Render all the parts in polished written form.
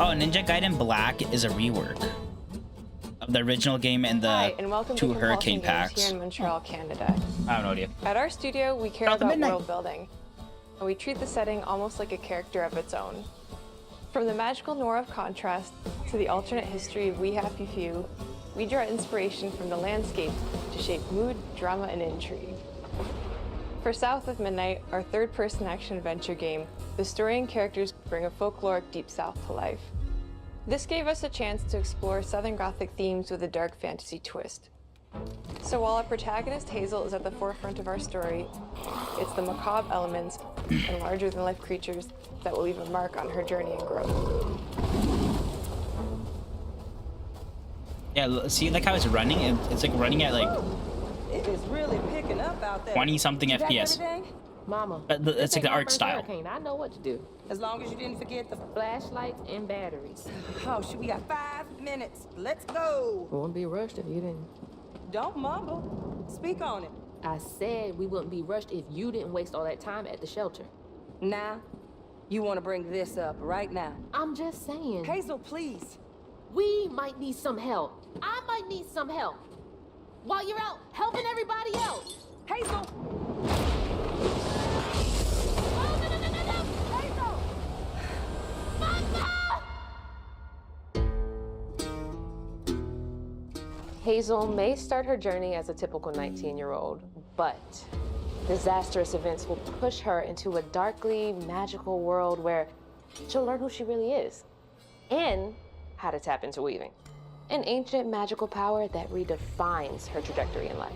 Oh, Ninja Gaiden Black is a rework of the original game and the Hi, and welcome two to Hurricane Compulsion Games packs. here in Montreal, Canada. I have no idea. At our studio, we care About the about midnight. world building, and we treat the setting almost like a character of its own. From the magical noir of contrast to the alternate history of We Happy Few, we draw inspiration from the landscape to shape mood, drama, and intrigue. For South of Midnight, our third-person action-adventure game, the story and characters bring a folkloric Deep South to life. This gave us a chance to explore Southern Gothic themes with a dark fantasy twist. So while our protagonist Hazel is at the forefront of our story, it's the macabre elements and larger-than-life creatures that will leave a mark on her journey and growth. Yeah, see like how it's running? It's like running at like It is really picking up out there. 20 something FPS. Mama, But it's like the art style. Hurricane. I know what to do. As long as you didn't forget the Flashlights and batteries. Oh, shoot, we got 5 minutes. Let's go. We wouldn't be rushed if you didn't. Don't mumble. Speak on it. I said we wouldn't be rushed if you didn't waste all that time at the shelter. Now, you want to bring this up right now. I'm just saying. Hazel, please. We might need some help. I might need some help. While you're out helping everybody else. Hazel! Oh, no. Hazel! Mama! Hazel may start her journey as a typical 19-year-old, but disastrous events will push her into a darkly magical world where she'll learn who she really is and how to tap into weaving, an ancient magical power that redefines her trajectory in life.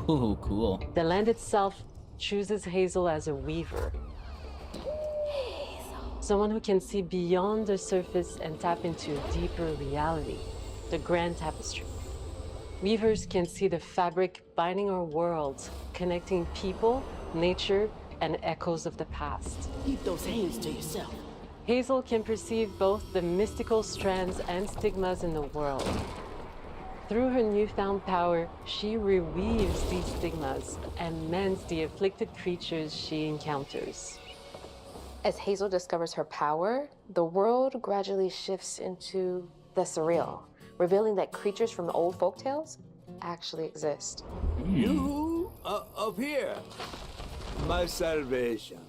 Ooh, cool. The land itself chooses Hazel as a weaver. Someone who can see beyond the surface and tap into a deeper reality, the grand tapestry. Weavers can see the fabric binding our world, connecting people, nature, and echoes of the past. Keep those hands to yourself. Hazel can perceive both the mystical strands and stigmas in the world. Through her newfound power, she reweaves these stigmas and mends the afflicted creatures she encounters. As Hazel discovers her power, the world gradually shifts into the surreal, revealing that creatures from the old folktales actually exist. You up here, my salvation.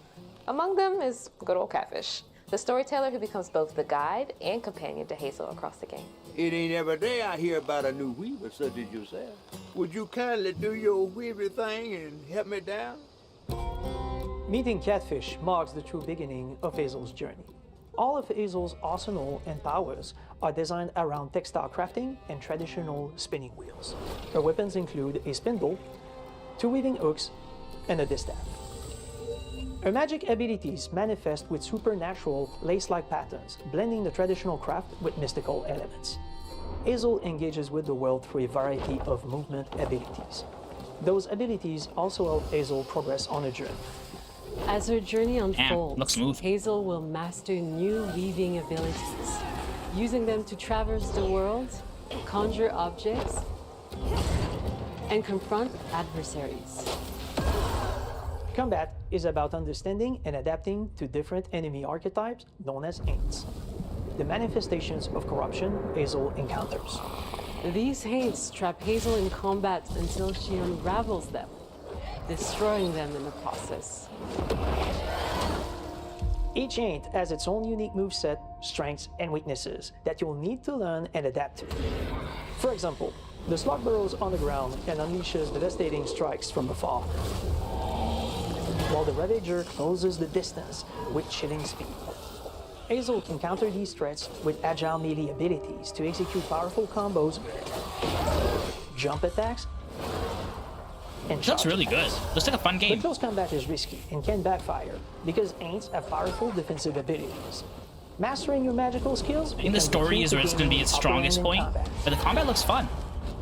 Among them is good old Catfish, the storyteller who becomes both the guide and companion to Hazel across the game. It ain't every day I hear about a new weaver such as yourself. Would you kindly do your weaver thing and help me down? Meeting Catfish marks the true beginning of Hazel's journey. All of Hazel's arsenal and powers are designed around textile crafting and traditional spinning wheels. Her weapons include a spindle, 2 weaving hooks, and a distaff. Her magic abilities manifest with supernatural lace-like patterns, blending the traditional craft with mystical elements. Hazel engages with the world through a variety of movement abilities. Those abilities also help Hazel progress on her journey. As her journey unfolds, looks smooth. Hazel will master new weaving abilities, using them to traverse the world, conjure objects, and confront adversaries. Combat is about understanding and adapting to different enemy archetypes known as Aints, the manifestations of corruption Hazel encounters. These hates trap Hazel in combat until she unravels them, destroying them in the process. Each Aint has its own unique moveset, strengths, and weaknesses that you'll need to learn and adapt to. For example, the slug burrows on the ground and unleashes devastating strikes from afar, while the Ravager closes the distance with chilling speed. Hazel can counter these threats with agile melee abilities to execute powerful combos, jump attacks, and It looks charge really good. attacks. Looks like a fun But game. close combat is risky and can backfire because Aints have powerful defensive abilities. Mastering your magical skills. I think the story is where it's going to be its strongest point, but the combat looks fun.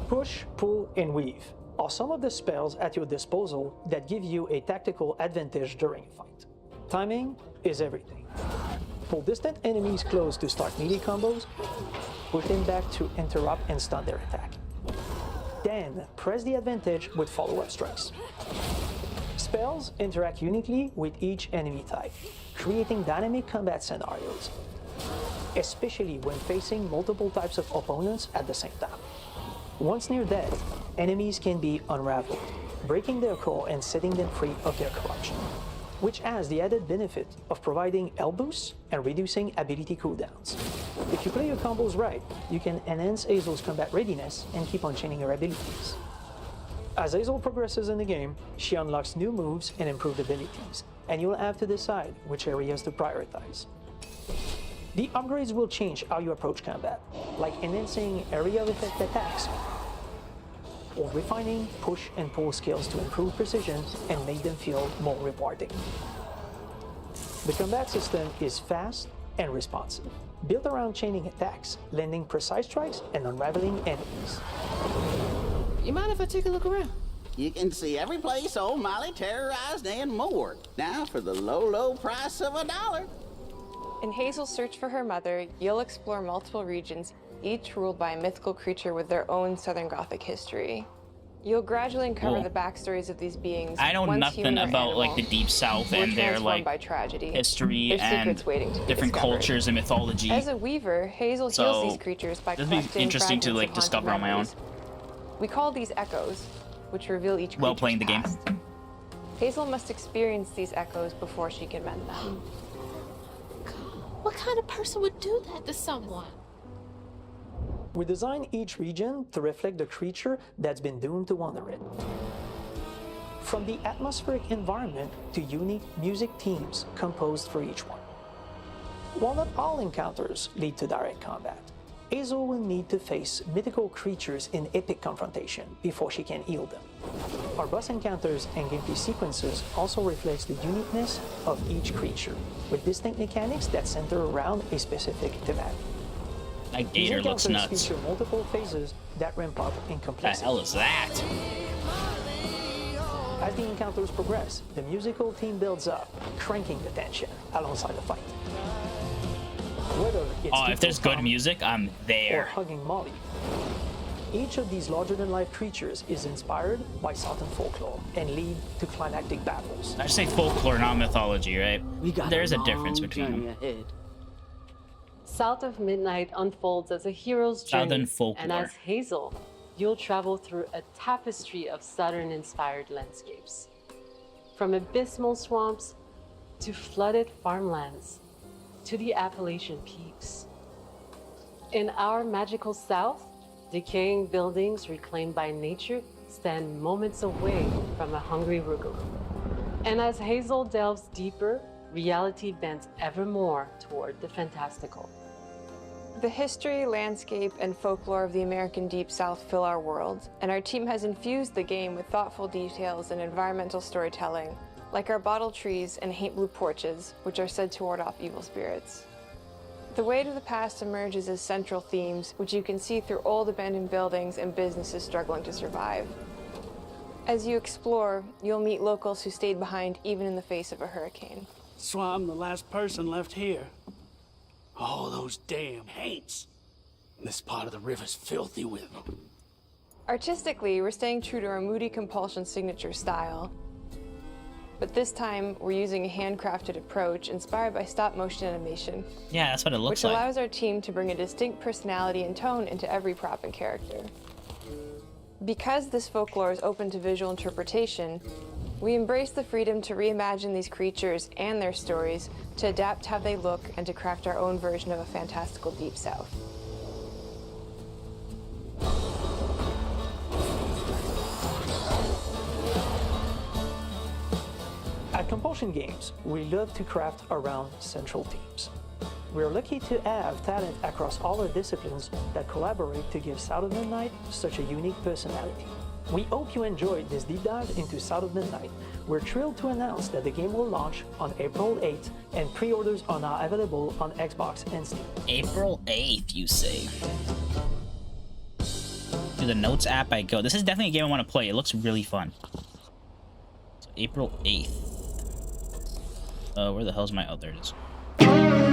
Push, pull, and weave are some of the spells at your disposal that give you a tactical advantage during a fight. Timing is everything. Pull distant enemies close to start melee combos, push them back to interrupt and stun their attack. Then press the advantage with follow-up strikes. Spells interact uniquely with each enemy type, creating dynamic combat scenarios. especially when facing multiple types of opponents at the same time. Once near death, enemies can be unraveled, breaking their core and setting them free of their corruption, which has the added benefit of providing health boosts and reducing ability cooldowns. If you play your combos right, you can enhance Hazel's combat readiness and keep on chaining her abilities. As Hazel progresses in the game, she unlocks new moves and improved abilities, and you'll have to decide which areas to prioritize. The upgrades will change how you approach combat, like enhancing area of effect attacks, or refining push and pull skills to improve precision and make them feel more rewarding. The combat system is fast and responsive, built around chaining attacks, landing precise strikes, and unraveling enemies. You mind if I take a look around? You can see every place old Molly terrorized and more. Now for the low, low price of $1. In Hazel's search for her mother, you'll explore multiple regions, each ruled by a mythical creature with their own Southern Gothic history. You'll gradually uncover Cool. the backstories of these beings. I know once nothing human or about like the animal, Deep South were and their transformed like by tragedy. history There's and secrets waiting to be different discovered. cultures and mythology. As a weaver, Hazel So, heals these creatures by this would be collecting interesting to, fragments like, of haunted discover on my own. memories. We call these echoes, which reveal each While creature's playing the game. past. Hazel must experience these echoes before she can mend them. What kind of person would do that to someone? We design each region to reflect the creature that's been doomed to wander it. From the atmospheric environment to unique music themes composed for each one. While not all encounters lead to direct combat, Hazel will need to face mythical creatures in epic confrontation before she can heal them. Our boss encounters and gameplay sequences also reflects the uniqueness of each creature, with distinct mechanics that center around a specific thematic. That These gator looks encounters nuts. feature multiple phases that ramp up in What the complexity. hell is that? As the encounters progress, the musical theme builds up, cranking the tension alongside the fight. Whether it's Oh, if there's good Tom music, I'm or there. hugging Molly, each of these larger-than-life creatures is inspired by Southern folklore and lead to climactic battles. I should say folklore, not mythology, right? We got There's a long difference between journey them. ahead. South of Midnight unfolds as a hero's journey, Southern folklore. and as Hazel, you'll travel through a tapestry of Southern-inspired landscapes. From abysmal swamps to flooded farmlands to the Appalachian peaks. In our magical South, decaying buildings reclaimed by nature stand moments away from a hungry Rugal. And as Hazel delves deeper, reality bends ever more toward the fantastical. The history, landscape, and folklore of the American Deep South fill our world, and our team has infused the game with thoughtful details and environmental storytelling, like our bottle trees and haint blue porches, which are said to ward off evil spirits. The weight of the past emerges as central themes, which you can see through old abandoned buildings and businesses struggling to survive. As you explore, you'll meet locals who stayed behind even in the face of a hurricane. So I'm the last person left here. All those damn haints. This part of the river's filthy with them. Artistically, we're staying true to our moody compulsion signature style. But this time, we're using a handcrafted approach inspired by stop-motion animation, Yeah, that's what it looks which like. allows our team to bring a distinct personality and tone into every prop and character. Because this folklore is open to visual interpretation, we embrace the freedom to reimagine these creatures and their stories, to adapt how they look, and to craft our own version of a fantastical Deep South. At Compulsion Games, we love to craft around central themes. We're lucky to have talent across all our disciplines that collaborate to give South of Midnight such a unique personality. We hope you enjoyed this deep dive into South of Midnight. We're thrilled to announce that the game will launch on April 8th, and pre-orders are now available on Xbox and Steam. April 8th, you say. To the Notes app I go. This is definitely a game I want to play. It looks really fun. So April 8th. Where the hell's my... Oh, there it is.